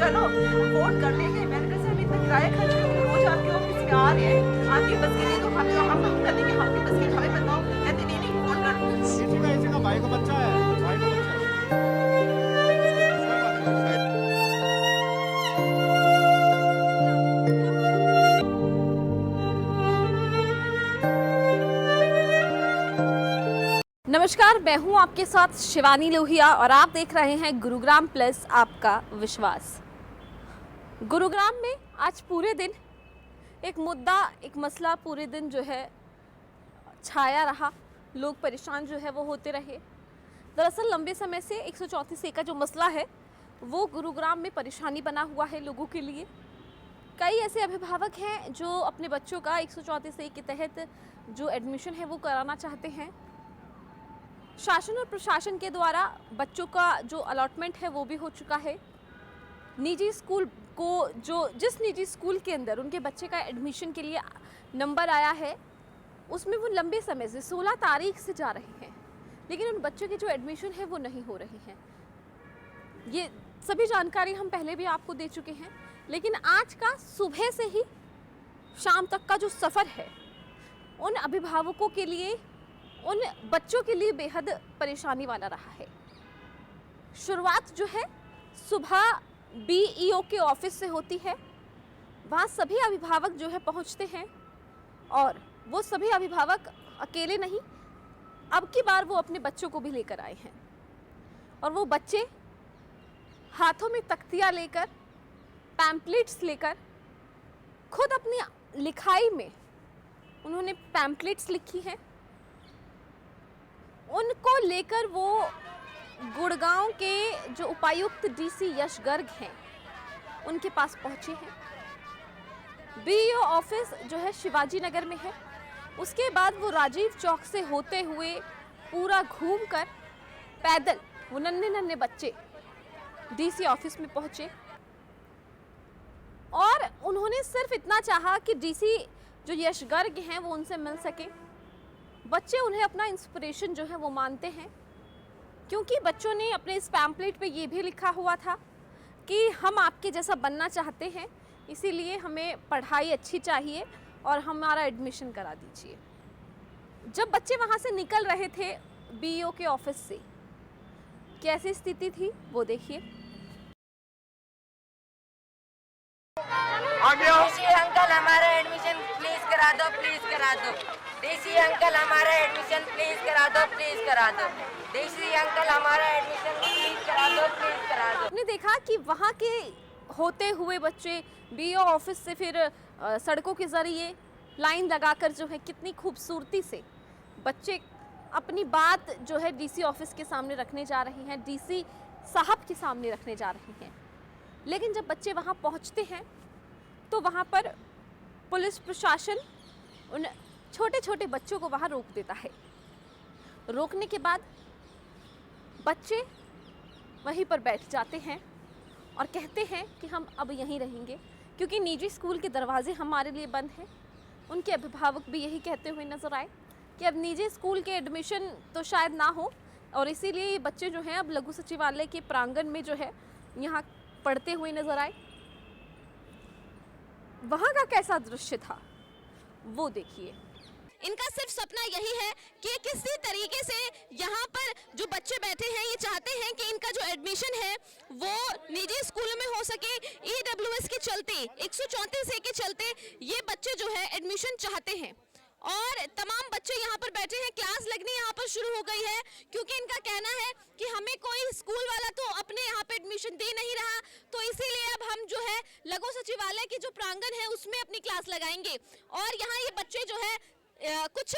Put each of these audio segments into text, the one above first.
चलो फोन कर लेंगे। मैंने कहा सर इतना किराया खर्च करके रोज आपके ऑफिस में आ रहे हैं, आपकी बस की नहीं तो हम कर देंगे, आपकी बस की हमें बताओ। कहते नहीं नहीं फोन कर। किसी का भाई का बच्चा है, भाई का बच्चा है। नमस्कार, मैं हूं आपके साथ शिवानी लोहिया और आप देख रहे हैं गुरुग्राम प्लस आपका विश्वास। गुरुग्राम में आज पूरे दिन एक मुद्दा, एक मसला पूरे दिन जो है छाया रहा। लोग परेशान जो है वो होते रहे। दरअसल लंबे समय से 134A का जो मसला है वो गुरुग्राम में परेशानी बना हुआ है लोगों के लिए। कई ऐसे अभिभावक हैं जो अपने बच्चों का 134A के तहत जो एडमिशन है वो कराना चाहते हैं। शासन और प्रशासन के द्वारा बच्चों का जो अलॉटमेंट है वो भी हो चुका है। निजी स्कूल को जिस निजी स्कूल के अंदर उनके बच्चे का एडमिशन के लिए नंबर आया है उसमें वो लंबे समय से 16 तारीख से जा रहे हैं, लेकिन उन बच्चों की जो एडमिशन है वो नहीं हो रही है। ये सभी जानकारी हम पहले भी आपको दे चुके हैं, लेकिन आज का सुबह से ही शाम तक का जो सफ़र है उन अभिभावकों के लिए, उन बच्चों के लिए बेहद परेशानी वाला रहा है। शुरुआत जो है सुबह BEO के ऑफिस से होती है। वहाँ सभी अभिभावक जो है पहुँचते हैं और वो सभी अभिभावक अकेले नहीं, अब की बार वो अपने बच्चों को भी लेकर आए हैं। और वो बच्चे हाथों में तख्तियाँ लेकर, पैम्पलेट्स लेकर, खुद अपनी लिखाई में उन्होंने पैम्पलेट्स लिखी हैं। उनको लेकर वो गुड़गांव के जो उपायुक्त DC यश गर्ग हैं उनके पास पहुंचे हैं। BEO ऑफिस जो है शिवाजी नगर में है। उसके बाद वो राजीव चौक से होते हुए पूरा घूमकर पैदल वो नन्हे बच्चे DC ऑफिस में पहुंचे और उन्होंने सिर्फ इतना चाहा कि DC जो यश गर्ग हैं वो उनसे मिल सके। बच्चे उन्हें अपना इंस्पिरेशन जो है वो मानते हैं, क्योंकि बच्चों ने अपने इस पैम्पलेट पे ये भी लिखा हुआ था कि हम आपके जैसा बनना चाहते हैं, इसीलिए हमें पढ़ाई अच्छी चाहिए और हमारा एडमिशन करा दीजिए। जब बच्चे वहाँ से निकल रहे थे BEO के ऑफिस से, कैसी स्थिति थी वो देखिए। डीसी अंकल हमारा एडमिशन प्लीज करा दो, प्लीज करा दो। डीसी अंकल हमारा एडमिशन प्लीज करा दो, प्लीज करा दो। डीसी अंकल हमारा एडमिशन प्लीज करा दो, प्लीज करा दो। आपने देखा कि वहाँ के होते हुए बच्चे BEO ऑफिस से फिर सड़कों के ज़रिए लाइन लगाकर जो है कितनी खूबसूरती से बच्चे अपनी बात जो है DC ऑफिस के सामने रखने जा रहे हैं, DC साहब के सामने रखने जा रहे हैं। लेकिन जब बच्चे वहाँ पहुँचते हैं तो वहाँ पर पुलिस प्रशासन उन छोटे छोटे बच्चों को वहाँ रोक देता है। रोकने के बाद बच्चे वहीं पर बैठ जाते हैं और कहते हैं कि हम अब यहीं रहेंगे, क्योंकि निजी स्कूल के दरवाजे हमारे लिए बंद हैं। उनके अभिभावक भी यही कहते हुए नज़र आए कि अब निजी स्कूल के एडमिशन तो शायद ना हो, और इसीलिए ये बच्चे जो हैं अब लघु सचिवालय के प्रांगण में जो है यहाँ पढ़ते हुए नज़र आए। वहाँ का कैसा दृश्य था वो देखिए। इनका सिर्फ सपना यही है कि किसी तरीके से यहाँ पर जो बच्चे बैठे हैं ये चाहते हैं कि इनका जो एडमिशन है वो निजी स्कूलों में हो सके। EWS के चलते, 134A के चलते ये बच्चे जो है एडमिशन चाहते हैं और तमाम बच्चे यहाँ पर बैठे हैं। क्लास लगनी यहाँ पर शुरू हो गई है, क्योंकि इनका कहना है कि हमें कोई स्कूल वाला तो अपने यहाँ पे एडमिशन दे नहीं रहा, तो इसीलिए अब हम जो है लघु सचिवालय की जो प्रांगण है उसमें अपनी क्लास लगाएंगे। और यहाँ ये बच्चे जो है कुछ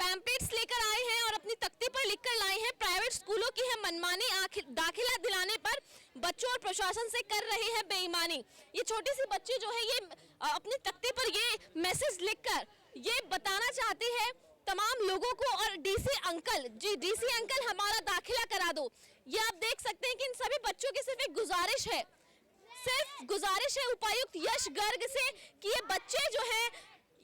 पैम्पलेट्स लेकर आए हैं और अपनी तख्ती पर लिखकर लाए हैं। प्राइवेट स्कूलों की है मनमानी दाखिला दिलाने पर बच्चों और प्रशासन से कर रहे हैं बेईमानी। ये छोटी सी बच्ची जो है ये अपनी तख्ती पर ये मैसेज लिखकर ये बताना चाहते हैं तमाम लोगों को। और DC अंकल, जी DC अंकल हमारा दाखिला करा दो। ये आप देख सकते हैं कि इन सभी बच्चों की सिर्फ एक गुजारिश है, उपायुक्त यश गर्ग से कि ये बच्चे जो है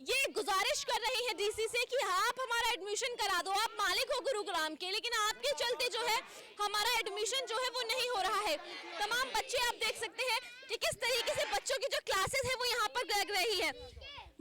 ये गुजारिश कर रहे हैं DC से कि आप हमारा एडमिशन करा दो। आप मालिक हो गुरुग्राम के, लेकिन आपके चलते जो है हमारा एडमिशन जो है वो नहीं हो रहा है। तमाम बच्चे आप देख सकते हैं कि किस तरीके से बच्चों की जो क्लासेस है वो यहाँ पर लग रही है।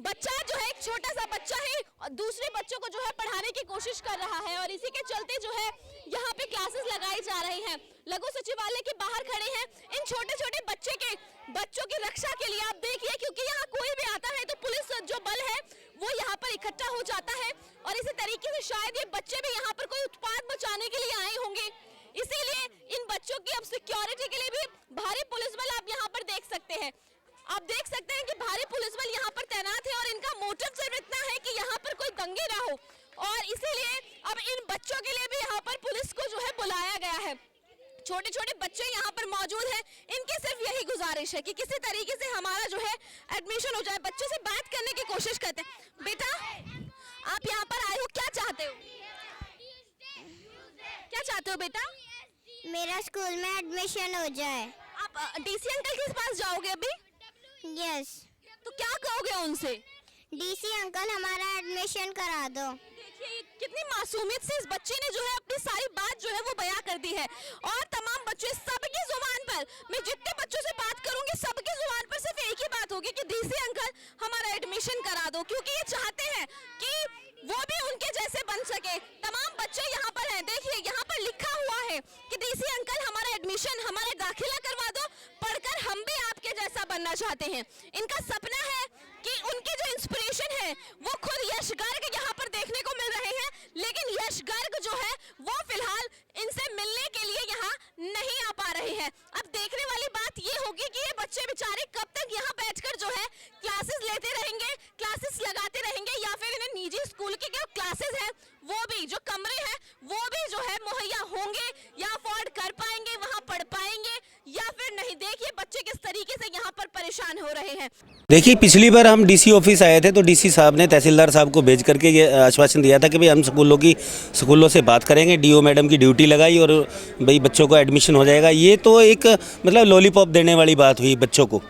बच्चा जो है, एक छोटा सा बच्चा है और दूसरे बच्चों को जो है पढ़ाने की कोशिश कर रहा है और इसी के चलते जो है यहाँ पे क्लासेस लगाई जा रही हैं। लघु सचिवालय के बाहर खड़े हैं इन छोटे छोटे बच्चों की रक्षा के लिए। आप देखिए, क्योंकि यहाँ कोई भी आता है तो पुलिस जो बल है वो यहाँ पर इकट्ठा हो जाता है और इसी तरीके से शायद ये बच्चे भी यहाँ पर कोई उत्पात मचाने के लिए आए होंगे, इसीलिए इन बच्चों की अब सिक्योरिटी के लिए भी भारी पुलिस बल आप यहाँ पर देख सकते हैं। आप देख सकते हैं कि भारी पुलिस बल यहाँ पर तैनात है और इनका मोटिव सिर्फ इतना है कि यहाँ पर कोई दंगे ना हो और इसीलिए अब इन बच्चों के लिए भी यहाँ पर पुलिस को जो है बुलाया गया है। छोटे छोटे बच्चे यहाँ पर मौजूद हैं, इनकी सिर्फ यही गुजारिश है कि किसी तरीके से हमारा जो है एडमिशन हो जाए। बच्चों से बात करने की कोशिश करते हैं। बेटा, आप यहाँ पर आए हो, क्या चाहते हो? क्या चाहते हो बेटा? मेरा स्कूल में एडमिशन हो जाए। आप डीसी अंकल के पास जाओगे अभी? यस। तो क्या कहोगे उनसे? डीसी अंकल हमारा एडमिशन करा दो। देखिए कितनी मासूमियत से इस बच्चे ने जो है अपनी सारी बात जो है वो बयां कर दी है और तमाम बच्चे, सबकी जुबान पर, मैं जितने बच्चों से बात करूंगी सबकी जुबान पर सिर्फ एक ही बात होगी कि डीसी अंकल हमारा एडमिशन करा दो, क्योंकि ये चाहते हैं कि वो भी उनके जैसे बन सके। तमाम बच्चे यहाँ पर हैं, देखिए यहाँ पर लिखा हुआ है कि डीसी अंकल हमारा एडमिशन, हमारा दाखिला करवा दो, पढ़कर हम भी आपके जैसा बनना चाहते हैं। इनका सपना है कि उनके जो इंस्पिरेशन है वो खुद यश गर्ग यहाँ पर देखने को मिल रहे हैं, लेकिन यश गर्ग जो है वो फिलहाल इनसे मिलने के लिए यहाँ नहीं आ पा रहे हैं। अब देखने वाली बात ये होगी कि ये बच्चे बेचारे कब तक यहाँ बैठकर जो है क्लासेस लेते रहेंगे, क्लासेस लगाते रहेंगे, या फिर इन्हें निजी स्कूल की जो क्लासेस हैं वो भी, जो कमरे हैं वो भी जो है मुहैया होंगे या अफोर्ड कर पाएंगे, वहाँ पढ़ पाएंगे या फिर नहीं। देखिए बच्चे किस तरीके से यहाँ पर परेशान हो रहे हैं। देखिए, पिछली बार हम डीसी ऑफिस आए थे तो डीसी साहब ने तहसीलदार साहब को भेज करके ये आश्वासन दिया था कि भाई हम स्कूलों से बात करेंगे, डीओ मैडम की ड्यूटी लगाई और भाई बच्चों को एडमिशन हो जाएगा। ये तो एक मतलब लॉलीपॉप देने वाली बात हुई बच्चों को।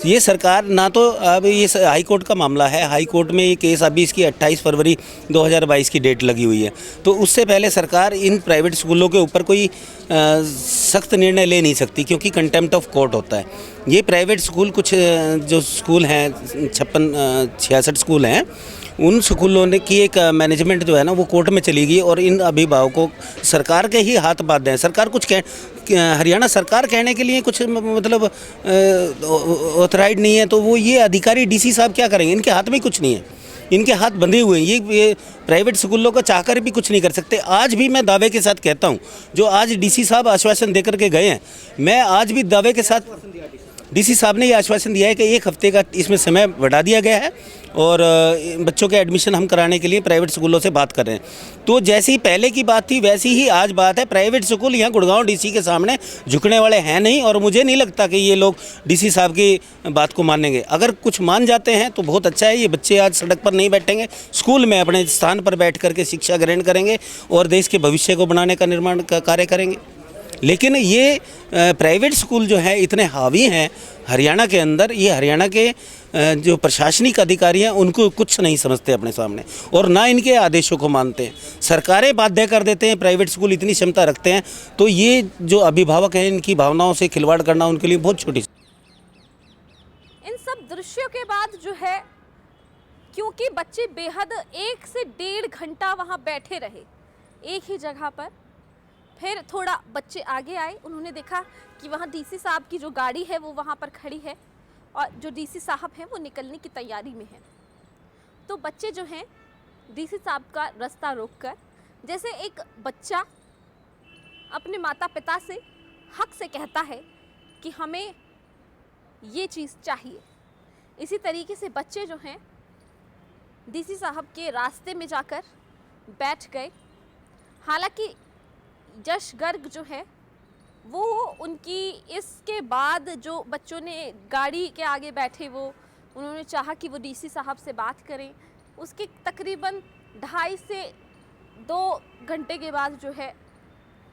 ये सरकार ना तो, अब ये हाई कोर्ट का मामला है, हाई कोर्ट में ये केस अभी इसकी 28 फरवरी 2022 की डेट लगी हुई है, तो उससे पहले सरकार इन प्राइवेट स्कूलों के ऊपर कोई सख्त निर्णय ले नहीं सकती क्योंकि कंटेम्प्ट ऑफ कोर्ट होता है। ये प्राइवेट स्कूल, कुछ जो स्कूल हैं 56-66 स्कूल हैं, उन स्कूलों ने की एक मैनेजमेंट जो है ना वो कोर्ट में चली गई और इन अभिभावकों को सरकार के ही हाथ बांध दें। सरकार कुछ हरियाणा सरकार कहने के लिए कुछ मतलब ऑथराइज नहीं है, तो वो ये अधिकारी डीसी साहब क्या करेंगे? इनके हाथ में कुछ नहीं है, इनके हाथ बंधे हुए हैं। ये प्राइवेट स्कूलों का चाहकर भी कुछ नहीं कर सकते। आज भी मैं दावे के साथ कहता हूँ, जो आज डीसी साहब आश्वासन देकर के गए हैं, मैं आज भी दावे के साथ, डीसी साहब ने ये आश्वासन दिया है कि 1 हफ्ते का इसमें समय बढ़ा दिया गया है और बच्चों के एडमिशन हम कराने के लिए प्राइवेट स्कूलों से बात कर रहे हैं। तो जैसी पहले की बात थी वैसी ही आज बात है। प्राइवेट स्कूल यहाँ गुड़गांव डीसी के सामने झुकने वाले हैं नहीं और मुझे नहीं लगता कि ये लोग डीसी साहब की बात को मानेंगे। अगर कुछ मान जाते हैं तो बहुत अच्छा है। ये बच्चे आज सड़क पर नहीं बैठेंगे, स्कूल में अपने स्थान पर बैठ करके शिक्षा ग्रहण करेंगे और देश के भविष्य को बनाने का निर्माण का कार्य करेंगे। लेकिन ये प्राइवेट स्कूल जो है इतने हावी हैं हरियाणा के अंदर, ये हरियाणा के जो प्रशासनिक अधिकारी हैं उनको कुछ नहीं समझते अपने सामने और ना इनके आदेशों को मानते हैं। सरकारें बाध्य कर देते हैं, प्राइवेट स्कूल इतनी क्षमता रखते हैं, तो ये जो अभिभावक हैं इनकी भावनाओं से खिलवाड़ करना उनके लिए बहुत छोटी। इन सब दृश्यों के बाद जो है, क्योंकि बच्चे बेहद 1 से 1.5 घंटा वहाँ बैठे रहे एक ही जगह पर, फिर थोड़ा बच्चे आगे आए, उन्होंने देखा कि वहाँ डीसी साहब की जो गाड़ी है वो वहाँ पर खड़ी है और जो डीसी साहब हैं वो निकलने की तैयारी में हैं। तो बच्चे जो हैं डीसी साहब का रास्ता रोककर, जैसे एक बच्चा अपने माता पिता से हक से कहता है कि हमें ये चीज़ चाहिए, इसी तरीके से बच्चे जो हैं डीसी साहब के रास्ते में जाकर बैठ गए। हालांकि यश गर्ग जो है वो उनकी, इसके बाद जो बच्चों ने गाड़ी के आगे बैठे वो उन्होंने चाहा कि वो डीसी साहब से बात करें। उसके तकरीबन 2.5 से 2 घंटे के बाद जो है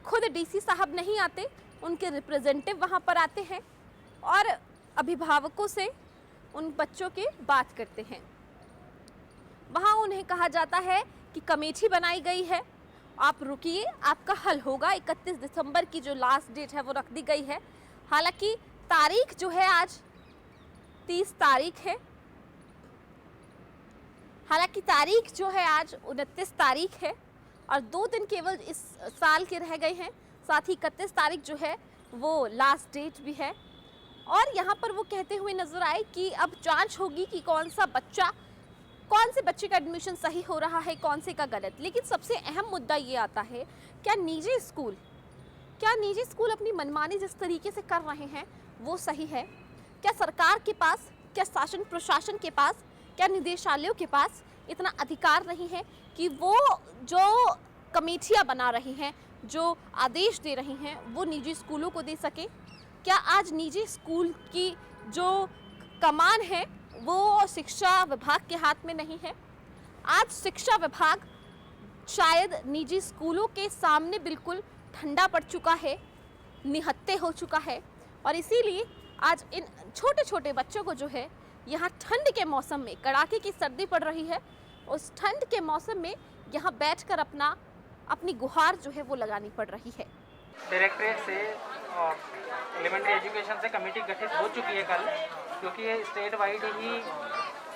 खुद डीसी साहब नहीं आते, उनके रिप्रेजेंटेटिव वहाँ पर आते हैं और अभिभावकों से उन बच्चों की बात करते हैं। वहाँ उन्हें कहा जाता है कि कमेटी बनाई गई है, आप रुकिए, आपका हल होगा। 31 दिसंबर की जो लास्ट डेट है वो रख दी गई है। हालांकि तारीख जो है आज 30 तारीख है। हालांकि तारीख जो है आज 29 तारीख है और 2 दिन केवल इस साल के रह गए हैं। साथ ही 31 तारीख जो है वो लास्ट डेट भी है। और यहाँ पर वो कहते हुए नजर आए कि अब जांच होगी कि कौन से बच्चे का एडमिशन सही हो रहा है, कौन से का गलत। लेकिन सबसे अहम मुद्दा ये आता है, क्या निजी स्कूल अपनी मनमानी जिस तरीके से कर रहे हैं वो सही है? क्या सरकार के पास, क्या शासन प्रशासन के पास, क्या निदेशालयों के पास इतना अधिकार नहीं है कि वो जो कमेटियां बना रही हैं, जो आदेश दे रही हैं, वो निजी स्कूलों को दे सके? क्या आज निजी स्कूल की जो कमान है वो शिक्षा विभाग के हाथ में नहीं है? आज शिक्षा विभाग शायद निजी स्कूलों के सामने बिल्कुल ठंडा पड़ चुका है, निहत्थे हो चुका है। और इसीलिए आज इन छोटे छोटे बच्चों को जो है यहाँ ठंड के मौसम में, कड़ाके की सर्दी पड़ रही है, उस ठंड के मौसम में यहाँ बैठकर अपनी गुहार जो है वो लगानी पड़ रही है। डायरेक्टरेट से एलिमेंट्री एजुकेशन से कमेटी गठित हो चुकी है कल, क्योंकि ये स्टेट वाइड ही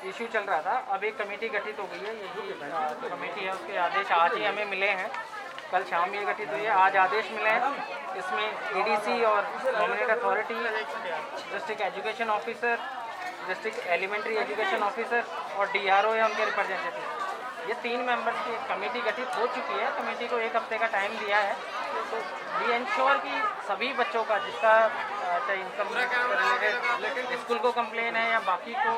इशू चल रहा था। अब एक कमेटी गठित हो गई है, यही जो कमेटी है उसके आदेश आज ही हमें मिले हैं। कल शाम ये गठित हुई है, आज आदेश मिले हैं। इसमें एडीसी और nominate authority, district education officer, district elementary education officer और डीआरओ या उनके रिप्रेजेंटेटिव, ये 3 मेंबर्स की कमेटी गठित हो चुकी है। कमेटी को 1 हफ्ते का टाइम दिया है। तो वी इंश्योर कि सभी बच्चों का, जिसका चाहे इनकम रिलेटेड स्कूल को कंप्लेन है या बाकी को,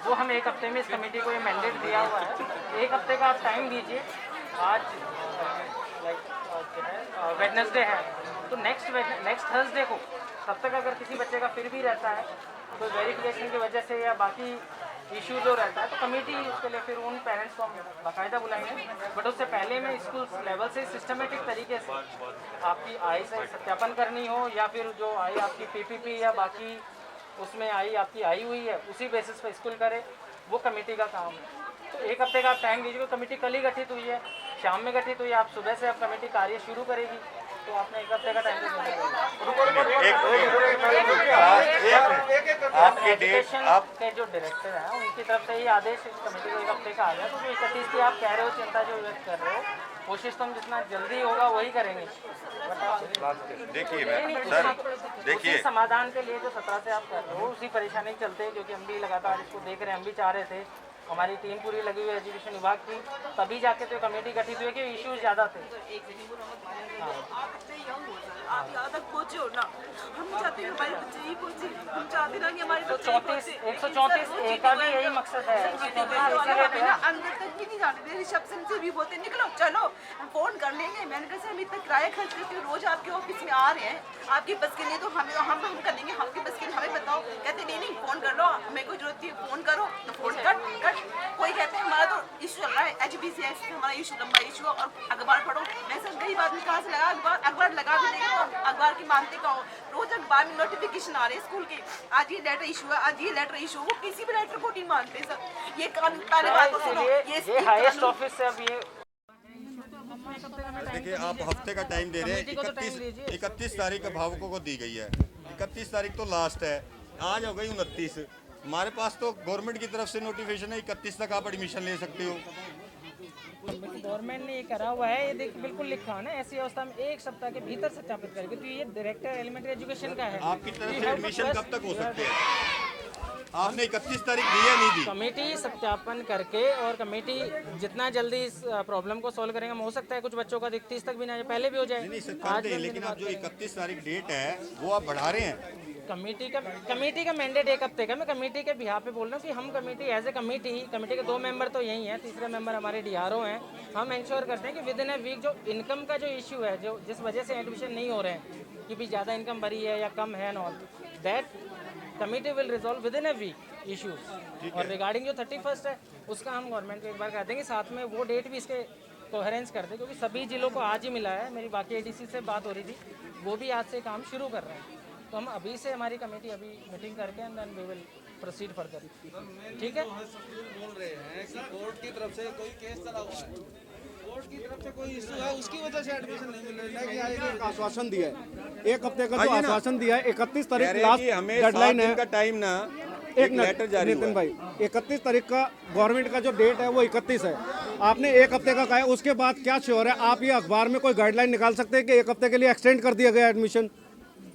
वो हम 1 हफ्ते में इस कमेटी को ये मैंडेट दिया हुआ है। 1 हफ्ते का आप टाइम दीजिए। आज वेडनेसडे है, तो नेक्स्ट थर्सडे को, तब तक अगर किसी बच्चे का फिर भी रहता है तो वेरिफिकेशन की वजह से या बाकी इशू जो रहता है, तो कमेटी उसके लिए फिर उन पेरेंट्स को हम बाकायदा बुलाएंगे। बट उससे पहले में स्कूल लेवल से सिस्टमेटिक तरीके से आपकी आई से सत्यापन करनी हो, या फिर जो आई आपकी पीपीपी या बाकी उसमें आपकी आई हुई है, उसी बेसिस पर स्कूल करे, वो कमेटी का काम है। तो 1 हफ्ते का आप टाइम दीजिए। कमेटी कल ही गठित हुई है, शाम में गठित हुई है। आप सुबह से अब कमेटी कार्य शुरू करेगी, तो आपने 1 हफ्ते का टाइम के जो डायरेक्टर हैं उनकी तरफ से ही आदेश इस कमेटी को 1 हफ्ते का आ गया। तो जो 31 की आप कह रहे हो, चिंता जो व्यक्त कर रहे हो, कोशिश तो हम जितना जल्दी होगा वही करेंगे। देखिए समाधान के लिए जो 17 से आप कर रहे हो, उसी परेशानी चलते हैं, क्योंकि हम भी लगातार इसको देख रहे हैं। हम भी चाह रहे थे, हमारी टीम पूरी लगी हुई है एजुकेशन विभाग की, तभी जाके तो कमेटी गठित हुई कि इश्यूज ज़्यादा थे। आप यहाँ तक पहुँचे हो ना, हम चाहते हैं हमारे बच्चे ही पहुँचे, हम चाहते ना कि हमारे तो 134 ए का भी यही मकसद है। अंदर तक भी नहीं जाने दे, रिसेप्शन से भी बोलते निकलो, चलो हम फ़ोन कर लेंगे। मैंने कहा हम इतना किराया खर्च करके रोज आपके ऑफिस में आ रहे हैं, आपकी बस के लिए तो हम कर देंगे, आपकी बस के लिए हमें बताओ। कहते नहीं फ़ोन कर लो, मेरे को जरूरत थी, फ़ोन करो तो फ़ोन कट। कोई कहते हैं हमारा तो इशू चल रहा है, HBCS हमारा इशू, लंबा इशू, और अखबार पढ़ो। मैं सब गरीब आदमी कहाँ से लगा अखबार लगा भी देंगे, तो अखबार की मानते का हो। रोज अखबार में नोटिफिकेशन आ रहे हैं स्कूल के, आज ये लेटर इशू है, आज ये लेटर इशू, वो किसी भी लेटर को नहीं मानते सर। ये पहले बात तो सुनो, ये हाईएस्ट ऑफिस से अब ये देखिए, आप हफ्ते का टाइम दे रहे हैं। 31 तारीख अभिभावकों को दी गई है, 31 तारीख तो लास्ट है, आज हो गई 29। हमारे पास तो गवर्नमेंट की तरफ से नोटिफिकेशन है 31 तक आप एडमिशन ले सकते हो। गवर्नमेंट ने ये करा हुआ है, ये देख बिल्कुल लिखा है ना, ऐसी अवस्था में 1 सप्ताह के भीतर सत्यापित करेगी। तो ये डायरेक्टर एलिमेंट्री एजुकेशन का है। आपकी तरफ से एडमिशन कब तक हो सकते हैं? आपने 31 तारीख दी है, नहीं दी? कमेटी सत्यापन करके, और कमेटी जितना जल्दी इस प्रॉब्लम को सॉल्व करेंगे, हो सकता है कुछ बच्चों का 31 तक भी ना, पहले भी हो जाए। नहीं सर, कर दें, लेकिन आप जो 31 तारीख डेट है वो आप बढ़ा रहे हैं। कमेटी का मैंडेट 1 हफ्ते का। मैं कमेटी के बिहाफ पे बोल रहा हूँ कि हम कमेटी एज ए कमेटी के 2 मेंबर तो यही हैं, तीसरे मेंबर हमारे डीआरओ हैं। हम इंश्योर करते हैं कि विद इन ए वीक जो इनकम का जो इशू है, जो जिस वजह से एडमिशन नहीं हो रहे हैं, कि भी ज़्यादा इनकम भरी है या कम है, now that committee will resolve within a week issues. और रिगार्डिंग जो 31 है, उसका हम गवर्नमेंट को एक बार कर देंगे, साथ में वो डेट भी इसके कोहेरेंस कर दें, क्योंकि सभी जिलों को आज ही मिला है। मेरी बाकी एडीसी से बात हो रही थी, वो भी आज से काम शुरू कर रहे हैं। तो हम अभी से, हमारी कमेटी अभी मीटिंग करके and then we will proceed further. ठीक है, बोल रहे हैं कि कोर्ट की तरफ से कोई केस चला हुआ है, बोर्ड की तरफ से कोई इशू है उसकी वजह से एडमिशन नहीं मिल रही है। आश्वासन दिया है, 1 हफ्ते का जो आश्वासन दिया है, 31 तारीख लास्ट डेडलाइन है का टाइम ना एक लेटर जारी नितिन भाई 31 तारीख का गवर्नमेंट का जो डेट है वो 31 है। आपने 1 हफ्ते का कहा है, उसके बाद क्या श्योर है आप ये अखबार में कोई गाइडलाइन निकाल सकते हैं कि 1 हफ्ते के लिए एक्सटेंड कर दिया गया एडमिशन,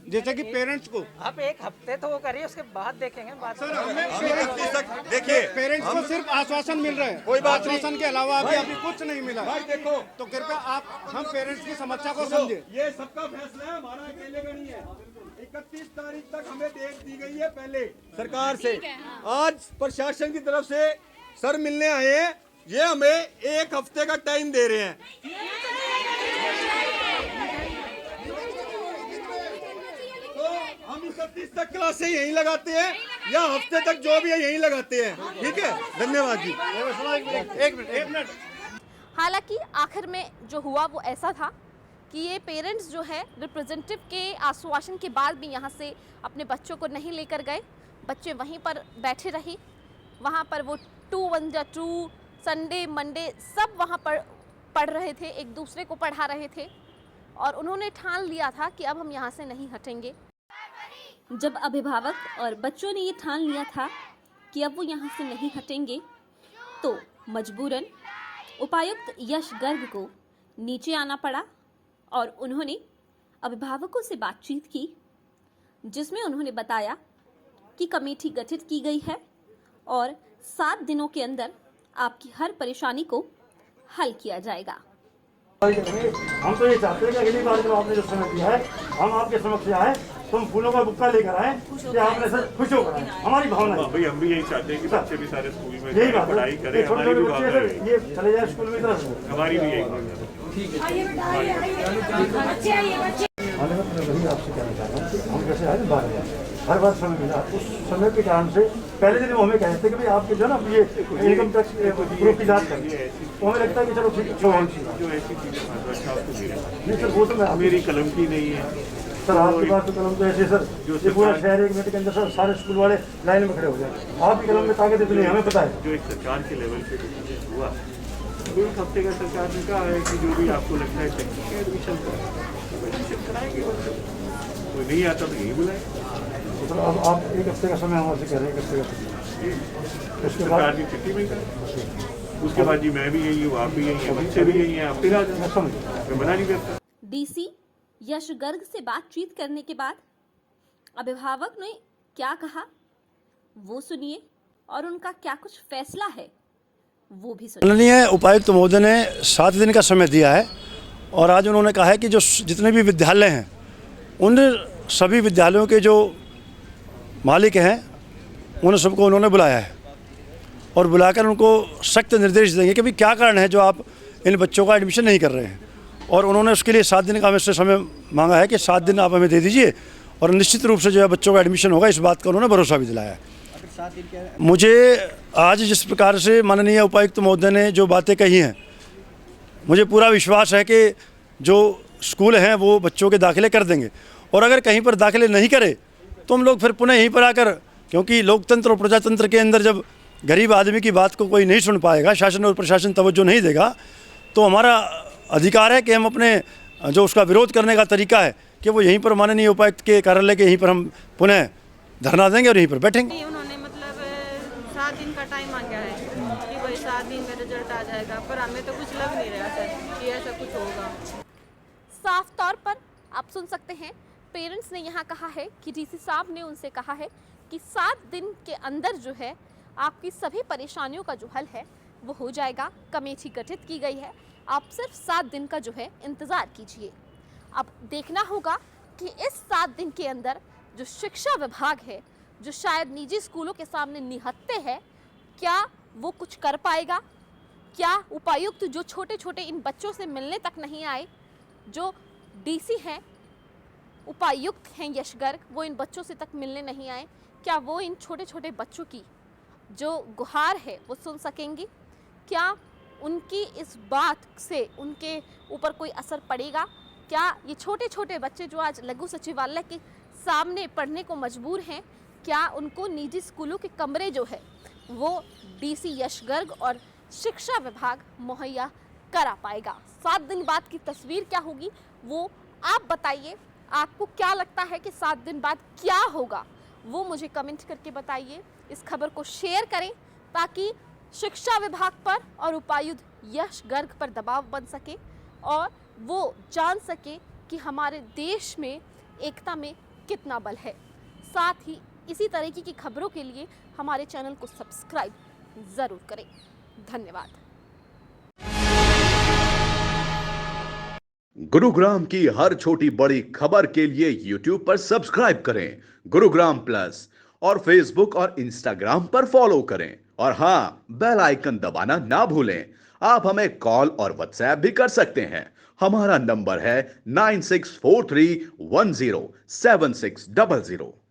जैसे कि पेरेंट्स को? आप 1 हफ्ते तो वो करिए, उसके बाद देखेंगे बात। सर हमें देखिए पेरेंट्स को सिर्फ आश्वासन मिल रहे हैं, कोई बात नहीं। आश्वासन के अलावा अभी कुछ नहीं मिला। भाई देखो, तो कृपया आप हम पेरेंट्स की समस्या को समझे। ये सबका फैसला है, हमारा अकेले का नहीं है। 31 तारीख तक हमें डेट दी गई है पहले सरकार से। आज प्रशासन की तरफ से सर मिलने आए हैं, ये हमें 1 हफ्ते का टाइम दे रहे हैं। तो हम 31 तक क्लासें यहीं लगाते हैं या हफ्ते तक जो भी है यहीं लगाते हैं। ठीक है, धन्यवाद जी। एक मिनट। हालांकि आखिर में जो हुआ वो ऐसा था कि ये पेरेंट्स जो है रिप्रेजेंटेटिव के आश्वासन के बाद भी यहाँ से अपने बच्चों को नहीं लेकर गए। बच्चे वहीं पर बैठे रहे, वहाँ पर वो 2-1-2 संडे मंडे सब वहाँ पर पढ़ रहे थे, एक दूसरे को पढ़ा रहे थे और उन्होंने ठान लिया था कि अब हम यहाँ से नहीं हटेंगे। जब अभिभावक और बच्चों ने ये ठान लिया था कि अब वो यहाँ से नहीं हटेंगे तो मजबूरन उपायुक्त यश गर्ग को नीचे आना पड़ा और उन्होंने अभिभावकों से बातचीत की, जिसमें उन्होंने बताया कि कमेटी गठित की गई है और 7 दिनों के अंदर आपकी हर परेशानी को हल किया जाएगा। हम तो ये चाहते हैं कि अगली बार जब आपने जो समय दिया है हम आपके समक्ष आए, तुम फूलों का बुक्का लेकर आए कि आपने सर खुश होकर आए, हमारी भावना है। भाई हम भी यही चाहते हैं कि बच्चे भी सारे स्कूल में यही बात पढ़ाई करें, हमारी भी भावना है, ये चले जाए स्कूल में तरह से, हमारी भी यही भावना है। वही आपसे कहना चाहता हूँ कि हम जैसे आए 12 बजे हर बार समय मिला, उस समय के टाइम से पहले दिन वो हमें कहते कि भाई आपके जो ना ये इनकम टैक्स ग्रुप की जांच करनी है, तो हमें लगता है कि चलो ठीक है जो ऐसी चीजें अच्छा आपको दे रहे हैं। नहीं सर वो तो मैं मेरी कलम की नहीं है सर, आपके पास तो कलम तो ऐसे सर ये पूरा शहर 1 मिनट के अंदर सर सारे स्कूल वाले लाइन में खड़े हो जाए, आपकी कलम में ताकत इतनी हमें पता है। जो एक सरकार के लेवल पे डिसीजन हुआ, 1 हफ्ते का सरकार ने कहा है कि जो भी आपको लगता है टेक्निकल एडमिशन कराएंगे, कोई नहीं आता तो यही बुलाए। तो सर अब आप 1 हफ्ते का समय हमारे से कह रहे हैं, 1 हफ्ते का उसके बाद सरकार की चिट्ठी में करें, उसके बाद जी मैं भी यही हूँ, आप भी यही हैं, बच्चे भी यही हैं, आप फिर आ जाए, मैं मना नहीं करता। डीसी यश गर्ग से बातचीत करने के बाद अभिभावक ने क्या कहा वो सुनिए और उनका क्या कुछ फैसला है वो भी सुनिए। माननीय उपायुक्त महोदय ने 7 दिन का समय दिया है और आज उन्होंने कहा है कि जो जितने भी विद्यालय हैं उन सभी विद्यालयों के जो मालिक हैं उन सबको उन्होंने बुलाया है और बुलाकर उनको सख्त निर्देश देंगे कि भाई क्या कारण है जो आप इन बच्चों का एडमिशन नहीं कर रहे हैं, और उन्होंने उसके लिए 7 दिन का हमें से समय मांगा है कि 7 दिन आप हमें दे दीजिए और निश्चित रूप से जो है बच्चों का एडमिशन होगा, इस बात का उन्होंने भरोसा भी दिलाया है। मुझे आज जिस प्रकार से माननीय उपायुक्त महोदय ने जो बातें कही हैं, मुझे पूरा विश्वास है कि जो स्कूल हैं वो बच्चों के दाखिले कर देंगे, और अगर कहीं पर दाखिले नहीं करे तो हम लोग फिर पुनः यहीं पर आकर, क्योंकि लोकतंत्र और प्रजातंत्र के अंदर जब गरीब आदमी की बात को कोई नहीं सुन पाएगा, शासन और प्रशासन तवज्जो नहीं देगा, तो हमारा अधिकार है कि हम अपने जो उसका विरोध करने का तरीका है कि वो यहीं पर माननीय उपायुक्त के कार्यालय के यहीं पर हम पुनः धरना देंगे और यहीं पर बैठेंगे। उन्होंने मतलब 7 दिन का टाइम मांगा है कि भाई 7 दिन में रिजल्ट आ जाएगा, पर हमें तो कुछ लग नहीं रहा सर कि ऐसा कुछ होगा। साफ तौर पर आप सुन सकते हैं पेरेंट्स ने यहाँ कहा है कि डीसी साहब ने उनसे कहा है कि 7 दिन के अंदर जो है आपकी सभी परेशानियों का जो हल है वो हो जाएगा। कमेटी गठित की गई है, आप सिर्फ 7 दिन का जो है इंतज़ार कीजिए। अब देखना होगा कि इस 7 दिन के अंदर जो शिक्षा विभाग है, जो शायद निजी स्कूलों के सामने निहत्ते है, क्या वो कुछ कर पाएगा? क्या उपायुक्त जो छोटे छोटे इन बच्चों से मिलने तक नहीं आए, जो डीसी हैं, उपायुक्त हैं यश गर्ग, वो इन बच्चों से तक मिलने नहीं आए, क्या वो इन छोटे छोटे बच्चों की जो गुहार है वो सुन सकेंगे? क्या उनकी इस बात से उनके ऊपर कोई असर पड़ेगा? क्या ये छोटे छोटे बच्चे जो आज लघु सचिवालय के सामने पढ़ने को मजबूर हैं, क्या उनको निजी स्कूलों के कमरे जो है वो डीसी यश गर्ग और शिक्षा विभाग मुहैया करा पाएगा। 7 दिन बाद की तस्वीर क्या होगी वो आप बताइए। आपको क्या लगता है कि 7 दिन बाद क्या होगा, वो मुझे कमेंट करके बताइए। इस खबर को शेयर करें ताकि शिक्षा विभाग पर और उपायुक्त यश गर्ग पर दबाव बन सके और वो जान सके कि हमारे देश में एकता में कितना बल है। साथ ही इसी तरीके की खबरों के लिए हमारे चैनल को सब्सक्राइब ज़रूर करें। धन्यवाद। गुरुग्राम की हर छोटी बड़ी खबर के लिए YouTube पर सब्सक्राइब करें गुरुग्राम प्लस और Facebook और Instagram पर फॉलो करें और हाँ, बेल आइकन दबाना ना भूलें। आप हमें कॉल और व्हाट्सएप भी कर सकते हैं। हमारा नंबर है 9643107600।